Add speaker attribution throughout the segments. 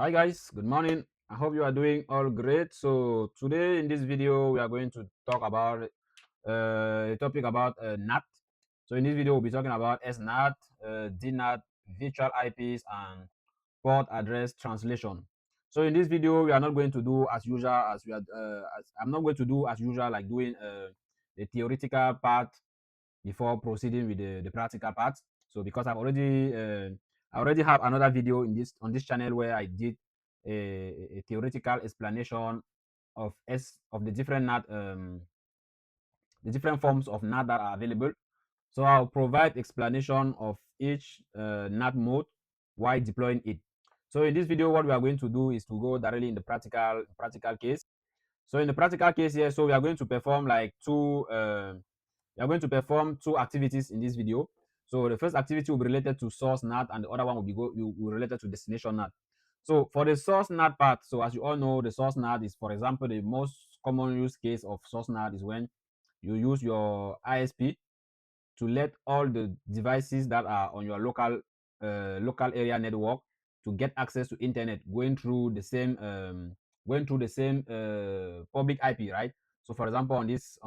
Speaker 1: Hi guys, good morning. I hope you are doing all great. So today in this video we are going to talk about a topic about NAT. So in this video we'll be talking about SNAT, DNAT, virtual IPs, and port address translation. So in this video we are not going to do as usual I'm not going to do as usual like doing the theoretical part before proceeding with the practical part. So because I already have another video in this on this channel where I did a theoretical explanation of the different the different forms of NAT that are available. So I'll provide explanation of each NAT mode while deploying it. So in this video, what we are going to do is to go directly in the practical case. So in the practical case here, so we are going to perform like we are going to perform two activities in this video. So the first activity will be related to source NAT, and the other one will be related to destination NAT. So for the source NAT part, so as you all know, the source NAT is, for example, the most common use case of source NAT is when you use your ISP to let all the devices that are on your local area network to get access to internet going through the same public IP, right? So for example, on this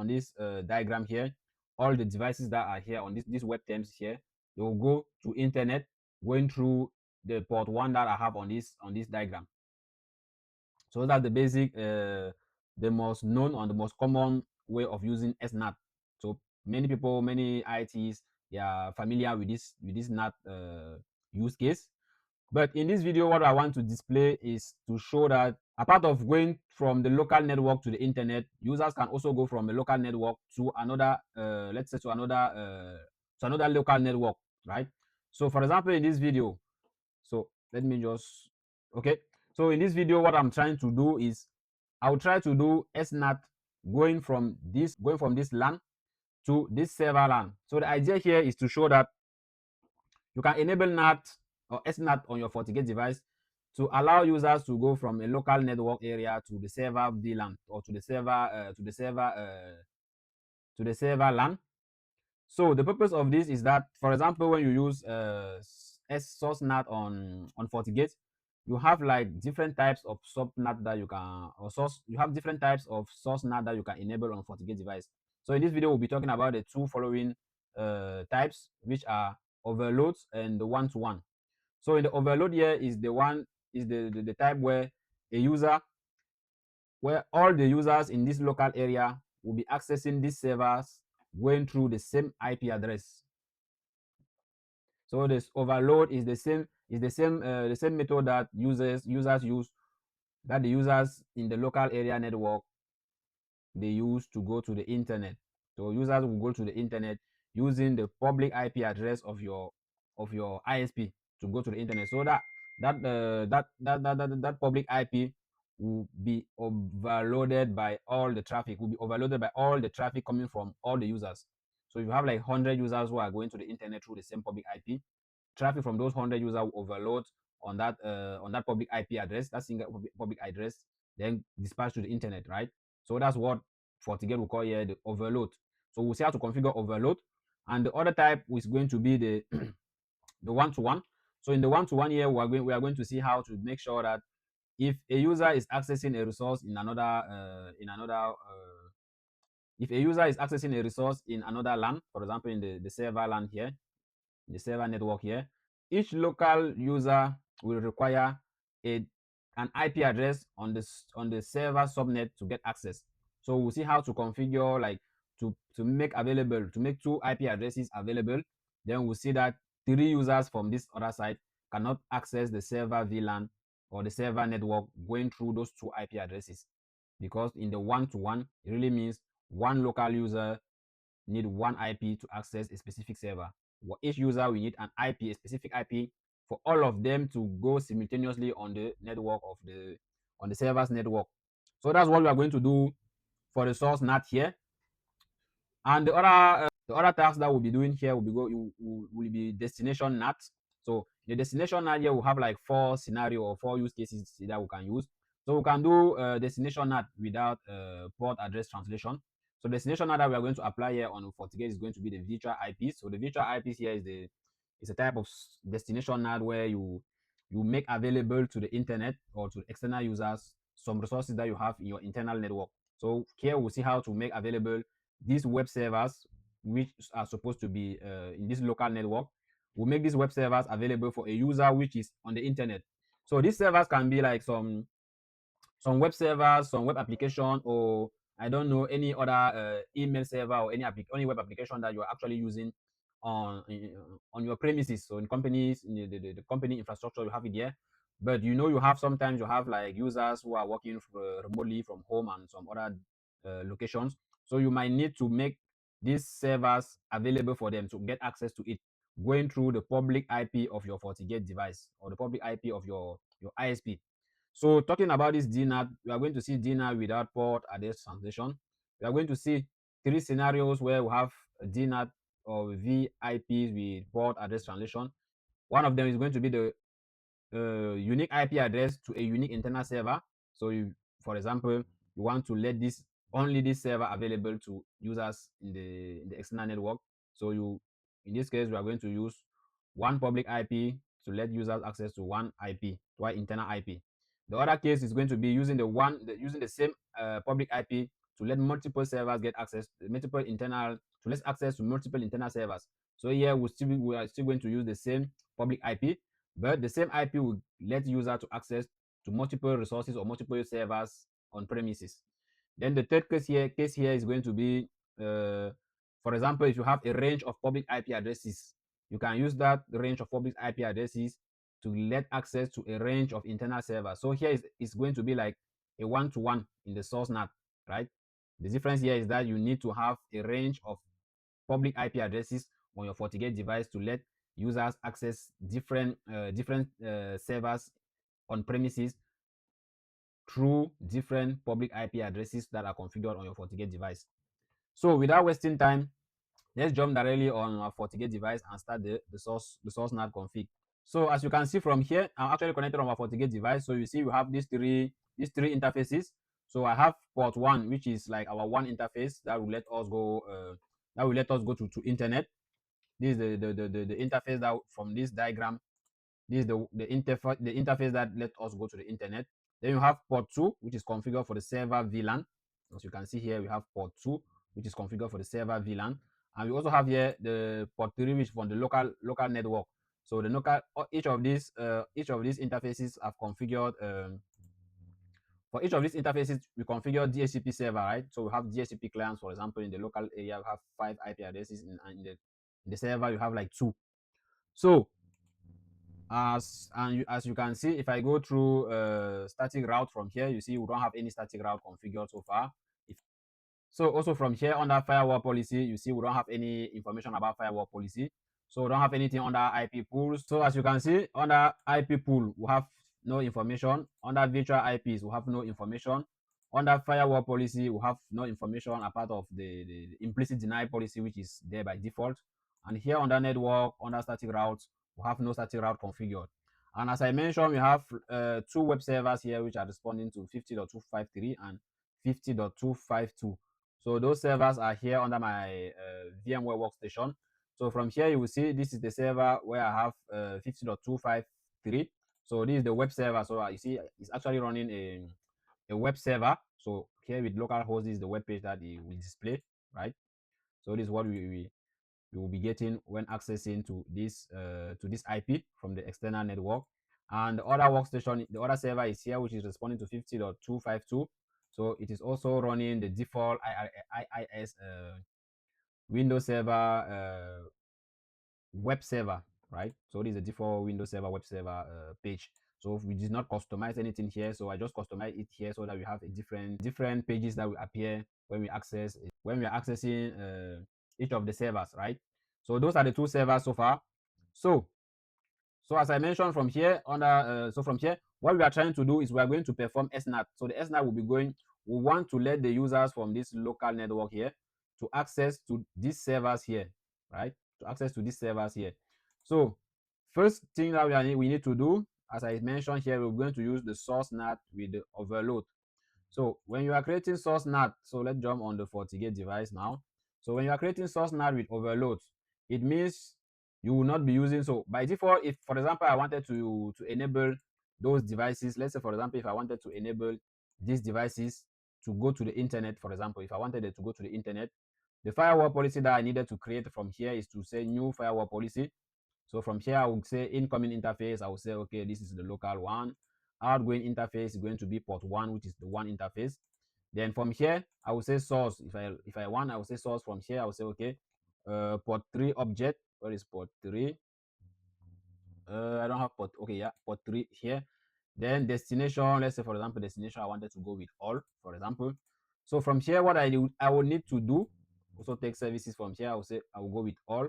Speaker 1: diagram here, all the devices that are here on this web terms here, they will go to internet going through the port one that I have on this diagram. So that's the basic, the most known and the most common way of using SNAT. So many people, many ITs, they are familiar with this NAT use case. But in this video, what I want to display is to show that apart of going from the local network to the internet, users can also go from a local network to another, let's say to another local network, right? So for example, in this video, so let me just okay. So in this video, what I'm trying to do is I'll try to do SNAT going from this LAN to this server LAN. So the idea here is to show that you can enable NAT or SNAT on your FortiGate device to allow users to go from a local network area to the server VLAN or to the server LAN. So the purpose of this is that, for example, when you use source NAT on FortiGate, you have like different types of subNAT that you can you have different types of source NAT that you can enable on FortiGate device. So in this video, we'll be talking about the two following types, which are overloads and the one-to-one. So in the overload here is the type where a user where all the users in this local area will be accessing these servers going through the same IP address. So this overload is the same method that users use that the users in the local area network they use to go to the internet. So users will go to the internet using the public IP address of your ISP to go to the internet. So that public IP will be overloaded by all the traffic, coming from all the users. So if you have like 100 users who are going to the internet through the same public IP, traffic from those 100 users will overload on that public IP address, that single public address, then dispatch to the internet, right? So that's what FortiGate will call here the overload. So we'll see how to configure overload. And the other type is going to be the the one-to-one. So in the one-to-one here, we are going to see how to make sure that if a user is accessing a resource if a user is accessing a resource in another LAN, for example, in the server LAN here, the server network here, each local user will require an IP address on the server subnet to get access. So we'll see how to configure, like to make two IP addresses available. Then we'll see that 3 users from this other side cannot access the server VLAN or the server network going through those 2 IP addresses, because in the one-to-one, it really means one local user need one IP to access a specific server. For each user, we need an IP, a specific IP, for all of them to go simultaneously on the network of the server's network. So that's what we are going to do for the source NAT here. And the other task that we'll be doing here will be destination NAT. So the destination NAT here will have like 4 scenario or 4 use cases that we can use. So we can do destination NAT without port address translation. So destination NAT that we are going to apply here on FortiGate is going to be the virtual IPs. So the virtual IPs here is a type of destination NAT where you make available to the internet or to external users some resources that you have in your internal network. So here we'll see how to make available these web servers, which are supposed to be in this local network. We'll make these web servers available for a user which is on the internet. So these servers can be like some web servers, some web application, or I don't know, any other email server or any web application that you are actually using on your premises. So in companies, in the company infrastructure, you have it there. But you have sometimes you have like users who are working remotely from home and some other locations. So you might need to make these servers available for them to get access to it, going through the public IP of your FortiGate device or the public IP of your ISP. So talking about this DNAT, we are going to see DNAT without port address translation. We are going to see three scenarios where we have DNAT or VIPs with port address translation. One of them is going to be the unique IP address to a unique internal server. So for example, you want to let only this server available to users in the external network. So in this case, we are going to use one public IP to let users access to one IP, one internal IP. The other case is going to be using using the same public IP to let multiple servers get access, to let access to multiple internal servers. So here we are still going to use the same public IP, but the same IP will let user to access to multiple resources or multiple servers on premises. Then the third case here is going to be, for example, if you have a range of public IP addresses, you can use that range of public IP addresses to let access to a range of internal servers. So here is going to be like a one-to-one in the source NAT, right? The difference here is that you need to have a range of public IP addresses on your FortiGate device to let users access different servers on premises through different public IP addresses that are configured on your FortiGate device. So without wasting time, let's jump directly on our FortiGate device and start the source NAT config. So as you can see from here, I'm actually connected on my FortiGate device. So you see we have these three interfaces. So I have port 1, which is like our one interface that will let us go to internet. This is the interface that from this diagram. This is the interface that let us go to the internet. Then you have port 2, which is configured for the server VLAN. As you can see here, we have port 2, which is configured for the server VLAN. And we also have here the port 3, which is from the local network. So the local each of these interfaces have configured for each of these interfaces, we configure DHCP server, right? So we have DHCP clients, for example, in the local area, we have 5 IP addresses, and in the server, you have like 2. So as you can see, if I go through static route from here, you see we don't have any static route configured so far. So also from here under firewall policy, you see we don't have any information about firewall policy. So we don't have anything under IP pools. So as you can see, under IP pool, we have no information. Under virtual IPs, we have no information. Under firewall policy, we have no information apart of the implicit deny policy, which is there by default. And here under network, under static routes, we have no static route configured. And as I mentioned, we have 2 web servers here which are responding to 50.253 and 50.252. So those servers are here under my VMware workstation. So from here, you will see this is the server where I have 50.253. So this is the web server. So you see it's actually running a web server. So here with localhost, this is the web page that it will display, right? So this is what we will be getting when accessing to this IP from the external network. And the other workstation, the other server is here, which is responding to 50.252. So it is also running the default IIS Windows Server web server, right? So this is the default Windows Server web server page. So we did not customize anything here, so I just customize it here so that we have a different pages that will appear when we are accessing each of the servers, right? So those are the 2 servers so far. So as I mentioned from here, what we are trying to do is we are going to perform SNAT. So the SNAT will be going, we want to let the users from this local network here to access to these servers here, right? To access to these servers here. So first thing that we need to do, as I mentioned here, we're going to use the source NAT with the overload. So when you are creating source NAT, so let's jump on the FortiGate device now. So when you are creating source NAT with overload, it means you will not be using. So by default, if for example I wanted to enable those devices, let's say for example if I wanted to enable these devices to go to the internet, for example, if I wanted it to go to the internet, the firewall policy that I needed to create from here is to say new firewall policy. So from here I would say incoming interface, I will say okay, this is the local one. Outgoing interface is going to be port 1, which is the one interface. Then from here I will say source. If I want, I will say source. From here I will say okay, port 3 object. Where is port 3? I don't have port. Okay, yeah, port 3 here. Then destination, let's say for example destination I wanted to go with all, for example. So from here what I will need to do, also take services. From here I will say I will go with all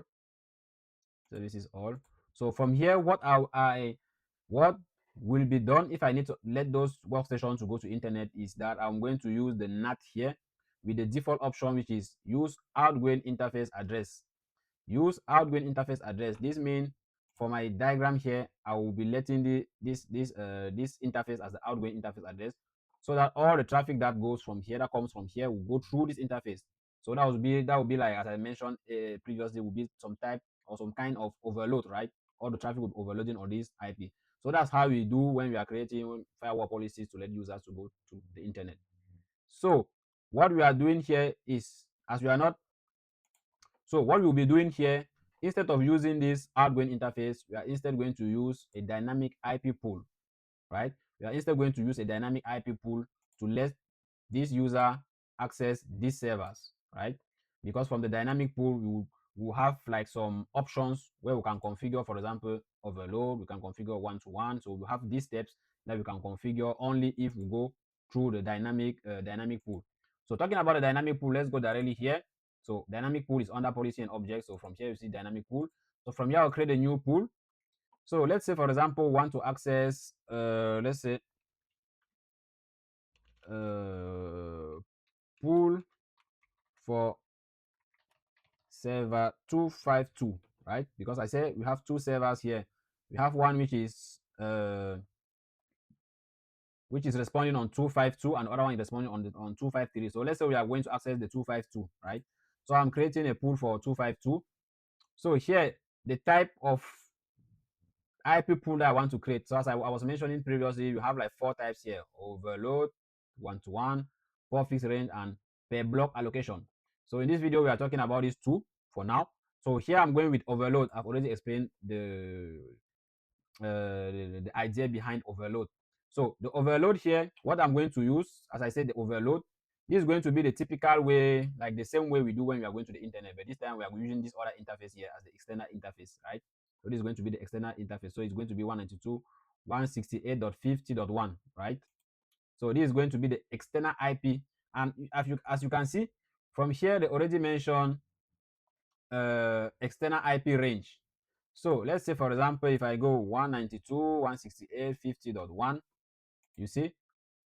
Speaker 1: services, all. So from here what will be done if I need to let those workstations to go to internet is that I'm going to use the NAT here with the default option, which is use outgoing interface address. Use outgoing interface address. This means for my diagram here, I will be letting this interface as the outgoing interface address, so that all the traffic that goes from here, that comes from here, will go through this interface. So that would be like, as I mentioned previously, will be some type or some kind of overload, right? All the traffic will be overloading on this IP. So that's how we do when we are creating firewall policies to let users to go to the internet. So what we are doing here is, as we are not so what we'll be doing here, instead of using this outgoing interface, we are instead going to use a dynamic IP pool, right? We are instead going to use a dynamic IP pool to let this user access these servers, right? Because from the dynamic pool, we will have like some options where we can configure, for example, overload, we can configure one-to-one. So we have these steps that we can configure only if we go through the dynamic pool. So talking about the dynamic pool, let's go directly here. So dynamic pool is under policy and objects. So from here you see dynamic pool. So from here I'll create a new pool. So let's say for example want to access let's say pool for server 252, right? Because I say we have two servers here. We have one which is responding on 252 and the other one is responding on 253. So let's say we are going to access the 252, right? So I'm creating a pool for 252. So here the type of IP pool that I want to create. So as I was mentioning previously, you have like 4 types here: overload, one-to-one, port fixed range, and per block allocation. So in this video, we are talking about these two for now. So here I'm going with overload. I've already explained the idea behind overload. So the overload here, what I'm going to use, as I said, the overload, this is going to be the typical way, like the same way we do when we are going to the internet, but this time we are using this other interface here as the external interface, right? So this is going to be the external interface. So it's going to be 192.168.50.1, right? So this is going to be the external IP. And as you can see from here, they already mentioned external IP range. So let's say, for example, if I go 192.168.50.1, you see,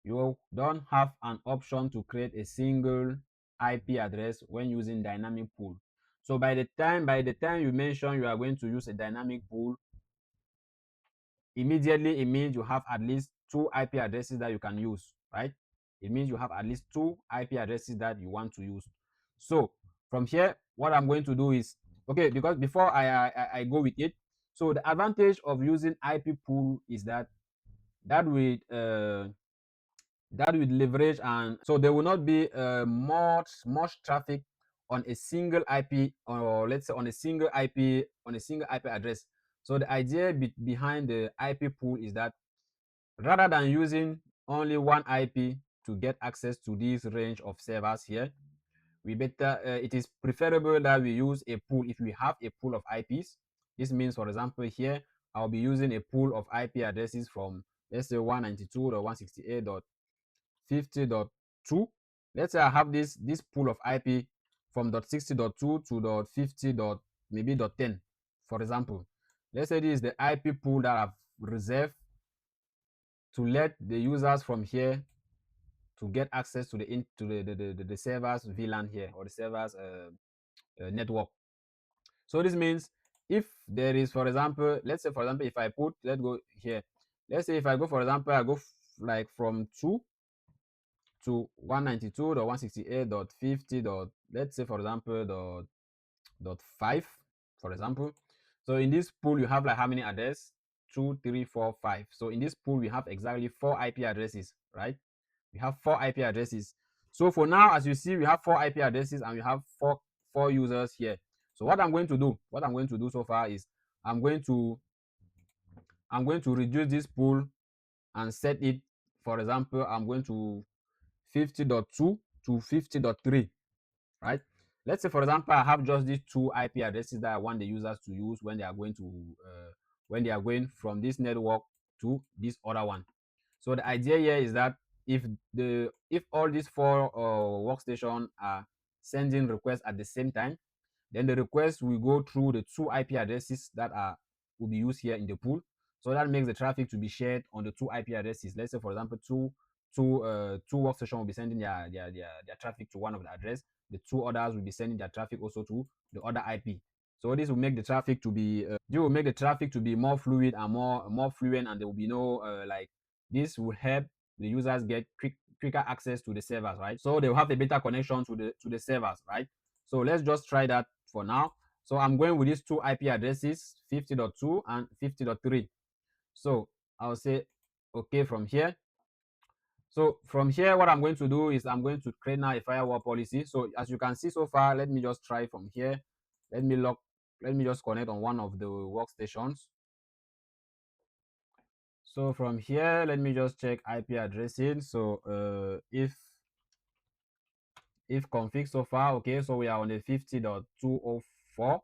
Speaker 1: you don't have an option to create a single IP address when using dynamic pool. So by the time you mention you are going to use a dynamic pool, immediately it means you have at least 2 IP addresses that you can use, right? It means you have at least 2 IP addresses that you want to use. So from here, what I'm going to do is, okay, because before I go with it, so the advantage of using IP pool is that will leverage, and so there will not be much traffic on a single IP, or let's say on a single IP address. So the idea behind the IP pool is that rather than using only one IP to get access to this range of servers here, we better it is preferable that we use a pool. If we have a pool of IPs, this means, for example, here I'll be using a pool of IP addresses from, let's say, 192.168.50.2. Let's say I have this pool of IP from .60.2 to .50. Maybe .10, for example. Let's say this is the IP pool that I've reserved to let the users from here to get access to the server's VLAN here, or the server's network. So this means if there is, for example, let's say, for example, if I put, let's go here. Let's say if I go, for example, I go like from 2 to 192.168.50. Let's say, for example, .5, for example. So in this pool, you have like how many addresses? 2, 3, 4, 5. So in this pool, we have exactly 4 IP addresses, right? We have 4 IP addresses. So for now, as you see, we have 4 IP addresses and we have four users here. So what I'm going to do so far is I'm going to reduce this pool and set it. For example, I'm going to 50.2 to 50.3, right? Let's say, for example, I have just these 2 IP addresses that I want the users to use when they are going from this network to this other one. So the idea here is that if all these 4 workstations are sending requests at the same time, then the request will go through the 2 IP addresses that will be used here in the pool. So that makes the traffic to be shared on the 2 IP addresses. Let's say, for example, two workstations will be sending their traffic to one of the address. The 2 others will be sending their traffic also to the other IP. So this will make the traffic to be more fluid and more fluent, and there will be no like this will help the users get quicker access to the servers, right? So they'll have a better connection to the servers, right? So let's just try that for now. So I'm going with these 2 IP addresses, 50.2 and 50.3. So I'll say okay from here. So from here, what I'm going to do is I'm going to create now a firewall policy. So as you can see so far, let me just try from here. Let me just connect on one of the workstations. So from here, let me just check IP addressing. So if config so far, okay, so we are on the 50.204,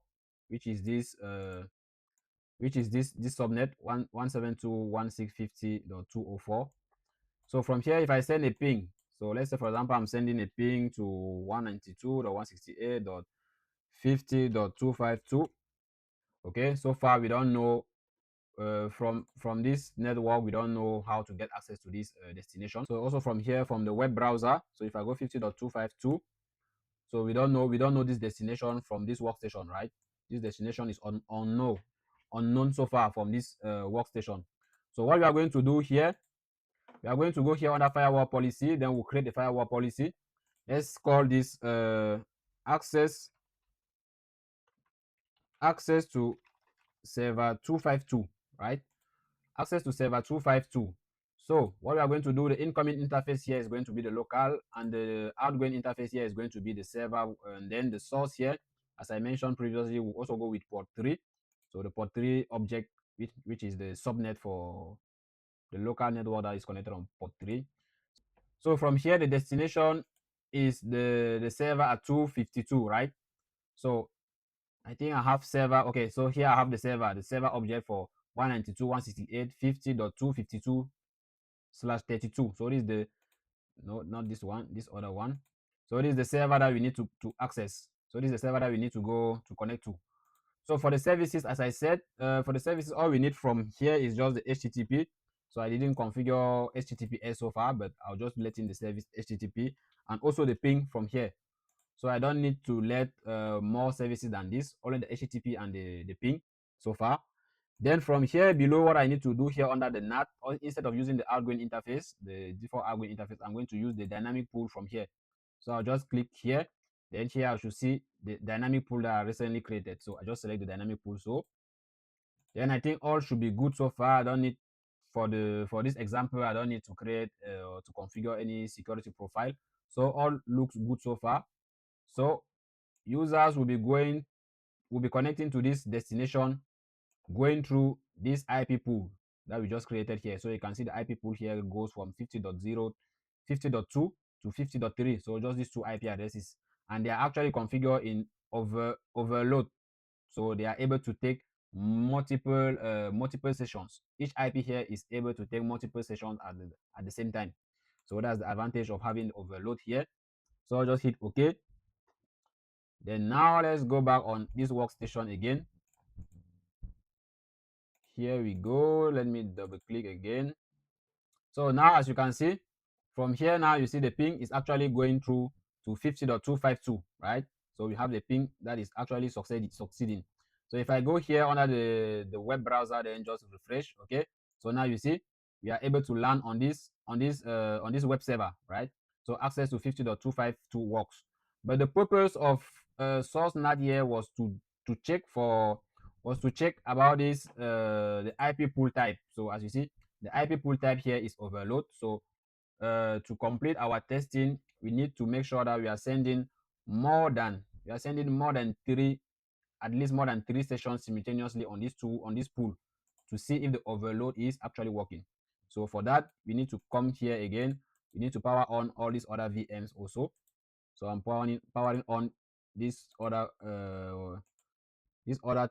Speaker 1: which is this subnet 172.168.204. So from here, if I send a ping, so let's say, for example, I'm sending a ping to 192.168.50.252. Okay, so far we don't know from this network, we don't know how to get access to this destination. So also from here, from the web browser, so if I go 50.252, so we don't know this destination from this workstation, right? This destination is unknown so far from this workstation. So what we are going to do here, we are going to go here under firewall policy, then we'll create the firewall policy. Let's call this access to server 252, right? Access to server 252. So what we are going to do, the incoming interface here is going to be the local, and the outgoing interface here is going to be the server, and then the source here, as I mentioned previously, will also go with port 3. So the port 3 object, which is the subnet for the local network that is connected on port 3. So from here, the destination is the server at 252, right? So I think I have server. Okay, so here I have the server object for 192.168.50.252/32. So this is the, no, not this one, this other one. So this is the server that we need to access. So this is the server that we need to go to connect to. So for the services, as I said, for the services, all we need from here is just the HTTP. So I didn't configure HTTPS so far, but I'll just let in the service HTTP and also the ping from here. So I don't need to let more services than this, only the HTTP and the ping so far. Then from here below, what I need to do here under the NAT, or instead of using the outgoing interface, the default outgoing interface, I'm going to use the dynamic pool from here. So I'll just click here. Then here I should see the dynamic pool that I recently created. So I just select the dynamic pool. So then I think all should be good so far. I don't need, for this example, I don't need to create or to configure any security profile. So all looks good so far. So users will be connecting to this destination, going through this IP pool that we just created here. So you can see the IP pool here goes from 50.0, 50.2 to 50.3. So just these 2 IP addresses, and they are actually configured in overload. So they are able to take multiple sessions. Each IP here is able to take multiple sessions at the same time. So that's the advantage of having the overload here. So I'll just hit OK. Then now let's go back on this workstation again. Here we go. Let me double click again. So now, as you can see, from here now, you see the ping is actually going through to 50.252, right? So we have the ping that is actually succeeding. So if I go here under the web browser, then just refresh, okay? So now you see we are able to land on this web server, right? So access to 50.252 works. But the purpose of Source NAT here was to check for was to check about this the IP pool type. So as you see, the IP pool type here is overload. So to complete our testing, we need to make sure that we are sending more than three, at least more than three sessions simultaneously on this pool to see if the overload is actually working. So for that, we need to come here again. We need to power on all these other VMs also. So I'm powering on these other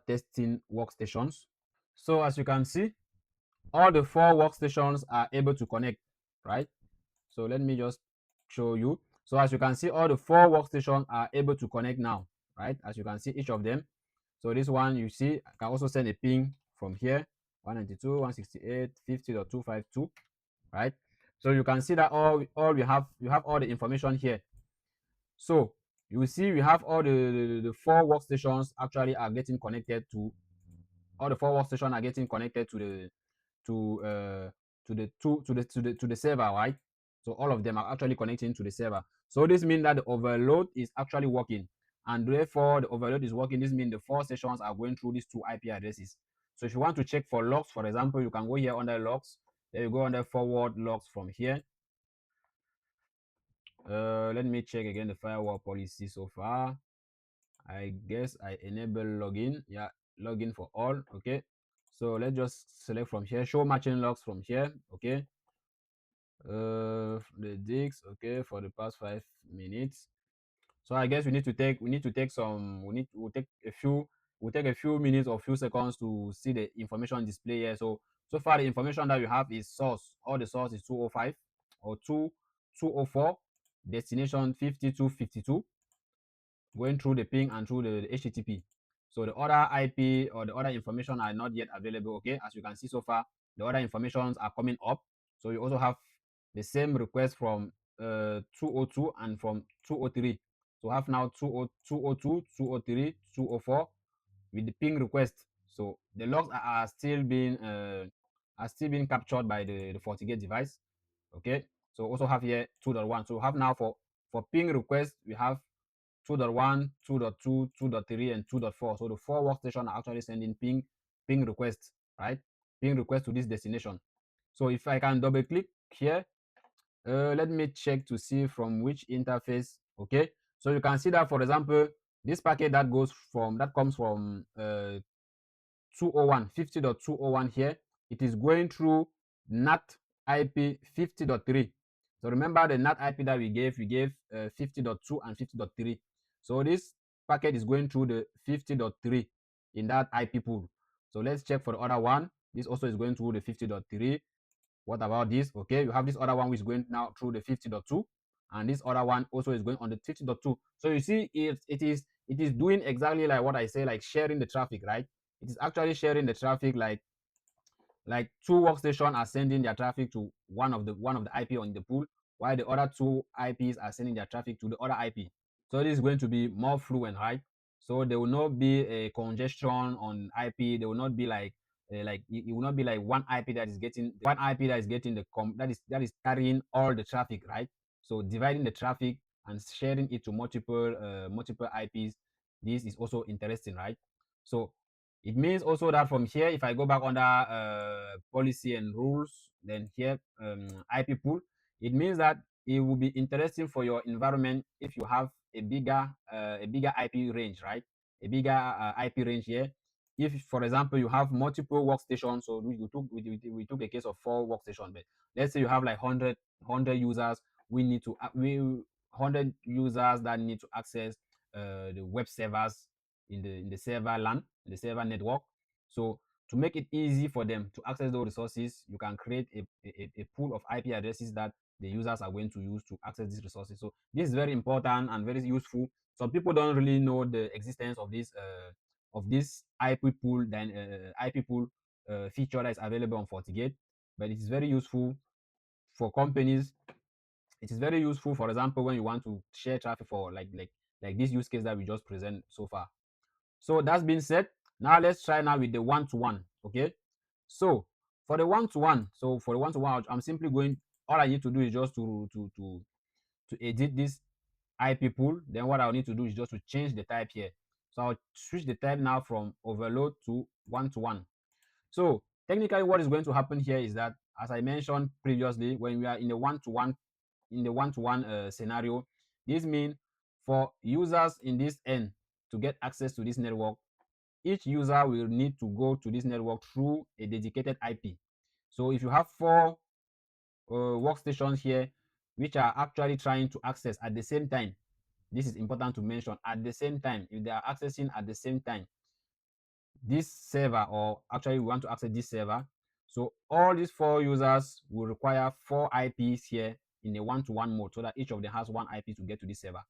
Speaker 1: testing workstations. So as you can see, all the four workstations are able to connect, right? So let me just show you. So as you can see, all the four workstations are able to connect now, right? As you can see, each of them. So this one, you see, I can also send a ping from here, 192.168.50.252, right? So you can see that all you have all the information here. So you see we have all the four workstations actually are getting connected to all the four workstations are getting connected to the to the server, right? So all of them are actually connecting to the server. So this means that the overload is actually working, and therefore the overload is working. This means the four sessions are going through these two IP addresses. So if you want to check for logs, for example, you can go here under logs. There you go under forward logs from here. Let me check again the firewall policy so far. I guess I enable login. Yeah, login for all. Okay. So let's just select from here, show matching logs from here. Okay. The digs. Okay, for the past 5 minutes. So I guess we need to take some. We'll take a few minutes or few seconds to see the information display here. So far the information that we have is source. All the source is 205 or 204. Destination 5252. Going through the ping and through the HTTP. So the other IP or the other information are not yet available. Okay, as you can see so far, the other informations are coming up. So you also have the same request from 202 and from 203. So have now 202, 203, 204 with the ping request. So the logs are still being captured by the FortiGate device. Okay, so also have here 2.1. So have now for ping request we have 2.1, 2.2, 2.3, and 2.4. So the four workstations are actually sending ping requests, right? Ping requests to this destination. So if I can double click here, let me check to see from which interface. Okay, so you can see that, for example, this packet that comes from 201 50.201 here, it is going through NAT IP 50.3. So remember the NAT IP that we gave 50.2 and 50.3. So this packet is going through the 50.3 in that IP pool. So let's check for the other one. This also is going through the 50.3. What about this? Okay, you have this other one which is going now through the 50.2, and this other one also is going on the 50.2. So you see, it is doing exactly like what I say, like sharing the traffic, right? It is actually sharing the traffic like two workstations are sending their traffic to one of the IP on the pool, while the other two IPs are sending their traffic to the other IP. So this is going to be more fluent, right? So there will not be a congestion on IP. There will not be like it will not be like one IP that is getting that is carrying all the traffic, right? So dividing the traffic and sharing it to multiple IPs. This is also interesting, right? So it means also that from here, if I go back under policy and rules, then here IP pool, it means that it will be interesting for your environment if you have a bigger IP range, right? A bigger IP range here. If, for example, you have multiple workstations, so we took a case of 4 workstations, but let's say you have like 100 users, we need to 100 users that need to access the web servers in the server LAN, the server network. So to make it easy for them to access those resources, you can create a pool of IP addresses that the users are going to use to access these resources. So this is very important and very useful. Some people don't really know the existence of this IP pool feature that is available on FortiGate, but it is very useful for companies. It is very useful, for example, when you want to share traffic for like this use case that we just present so far. So that's been said. Now let's try now with the one-to-one. Okay. So for the one-to-one, I'm simply going. All I need to do is just to edit this IP pool. Then what I'll need to do is just to change the type here. So I'll switch the type now from overload to one-to-one. So technically what is going to happen here is that, as I mentioned previously, when we are in the one-to-one scenario, this means for users in this end to get access to this network, each user will need to go to this network through a dedicated IP. So if you have four workstations here which are actually trying to access at the same time, this is important to mention, at the same time, if they are accessing at the same time, this server, or actually we want to access this server, so all these four users will require four IPs here in a one-to-one mode, so that each of them has one IP to get to this server.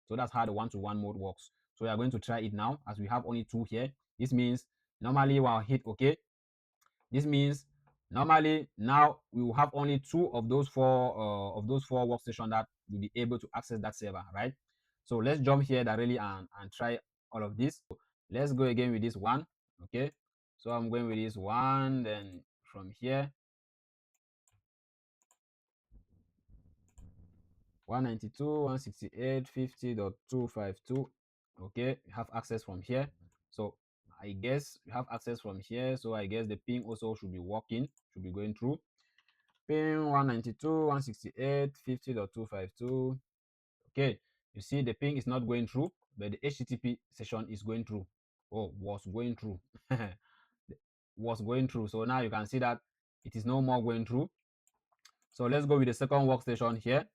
Speaker 1: So that's how the one-to-one mode works. So we are going to try it now, as we have only two here. This means normally when I hit OK, this means normally now we will have only two of those four workstations that will be able to access that server, right? So let's jump here directly and try all of this. Let's go again with this one. Okay, so I'm going with this one, then from here 192.168.50.252. okay, you have access from here. So I guess you have access from here, so I guess the ping also should be working, should be going through. Ping 192.168.50.252. okay, you see the ping is not going through, but the HTTP session is going through. Oh, was going through. Was going through. So now you can see that it is no more going through. So let's go with the second workstation here.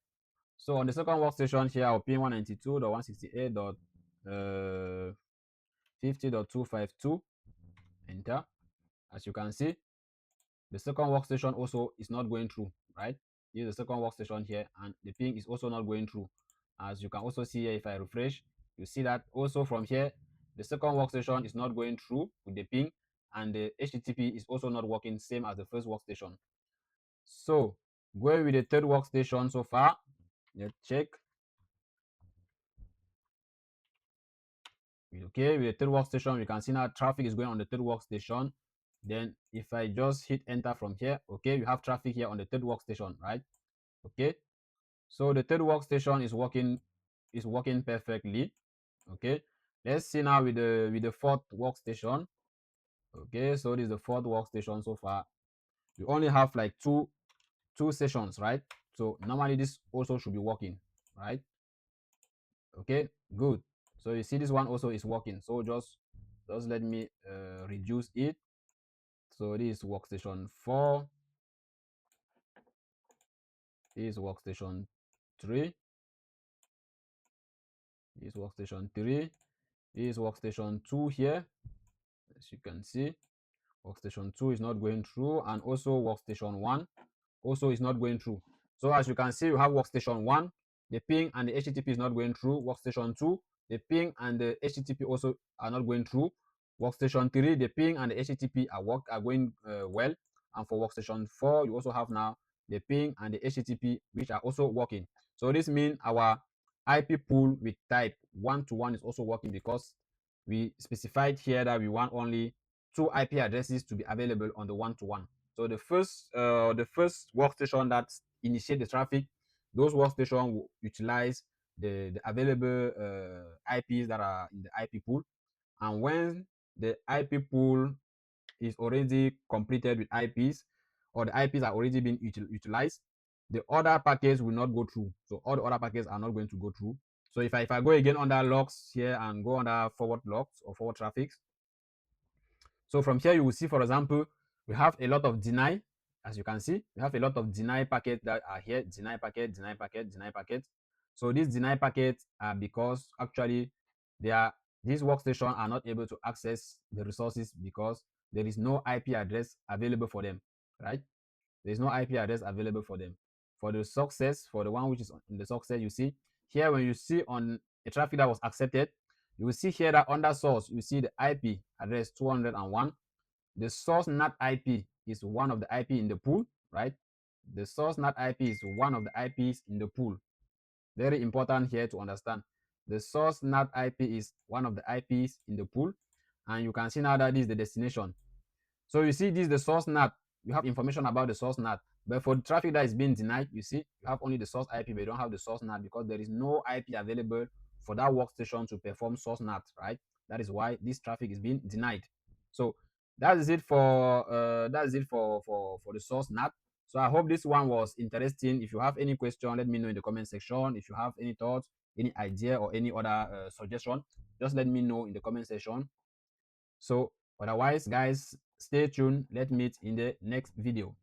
Speaker 1: So on the second workstation here, I'll ping 192.168.50.252. Enter. As you can see, the second workstation also is not going through, right? Here's the second workstation here, and the ping is also not going through. As you can also see here, if I refresh, you see that also from here, the second workstation is not going through with the ping, and the HTTP is also not working, same as the first workstation. So going with the third workstation so far, let's check. Okay, with the third workstation, you can see now traffic is going on the third workstation. Then if I just hit enter from here, okay, you have traffic here on the third workstation, right? Okay, so the third workstation is working perfectly. Okay, let's see now with the fourth workstation. Okay, so this is the fourth workstation so far. You only have like two sessions, right? So normally this also should be working, right? Okay, good. So you see this one also is working. So just let me reduce it. So this is workstation 4, this is workstation 3, this is workstation 3, this is workstation 2 here. As you can see, workstation 2 is not going through, and also workstation 1 also is not going through. So as you can see, you have workstation 1, the ping and the HTTP is not going through. Workstation 2, the ping and the HTTP also are not going through. Workstation 3, the ping and the HTTP are going well. And for workstation 4, you also have now the ping and the HTTP, which are also working. So this means our IP pool with type one-to-one is also working, because we specified here that we want only two IP addresses to be available on the one-to-one. So the first workstation that initiate the traffic, those workstations will utilize the available IPs that are in the IP pool. And when the IP pool is already completed with IPs, or the IPs are already being utilized, the other packets will not go through. So all the other packets are not going to go through. So if I go again under logs here and go under forward logs or forward traffics, so from here, you will see, for example, we have a lot of deny. As you can see, we have a lot of deny packets that are here, deny packet, deny packet, deny packet. So these deny packets are because actually these workstations are not able to access the resources because there is no IP address available for them, right? There is no IP address available for them. For the success, for the one which is in the success, you see here, when you see on a traffic that was accepted, you will see here that under source, you see the IP address 201. The source NAT IP is one of the IP in the pool, right? The source NAT IP is one of the IPs in the pool. Very important here to understand. The source NAT IP is one of the IPs in the pool, and you can see now that this is the destination. So you see, this is the source NAT. You have information about the source NAT, but for the traffic that is being denied, you see, you have only the source IP, but you don't have the source NAT because there is no IP available for that workstation to perform source NAT, right? That is why this traffic is being denied. So that is it for for the source NAT. So I hope this one was interesting. If you have any question, let me know in the comment section. If you have any thoughts, any idea, or any other suggestion, just let me know in the comment section. So otherwise, guys, stay tuned. Let's meet in the next video.